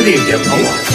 Creative Power.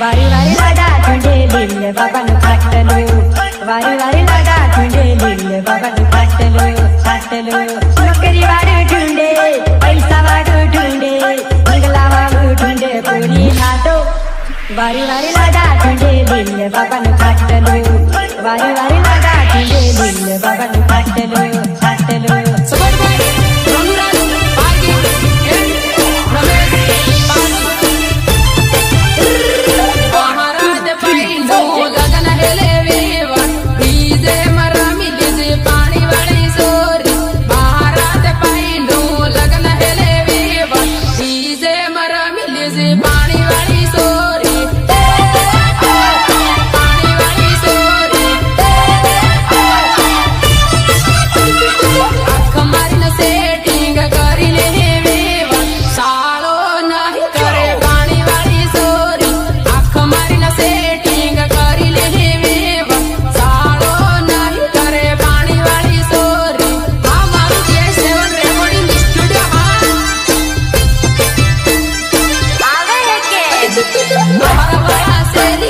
वारी वारी लगा झुंडे लील बाबा नु फाटलो वारी वारी लगा झुंडे लील बाबा नु फाटलो फाटलो नौकरी वाળું ઢૂંढે પૈસા વાળું ઢૂંढે બંગલા વાળું ઢૂંढे પૂરી નાતો વારી વારી લगा झुंडे लील बाबा नु फाटलो वारी वारी लगा झुंडे लील बाबा नु फाटलो फाटलो Para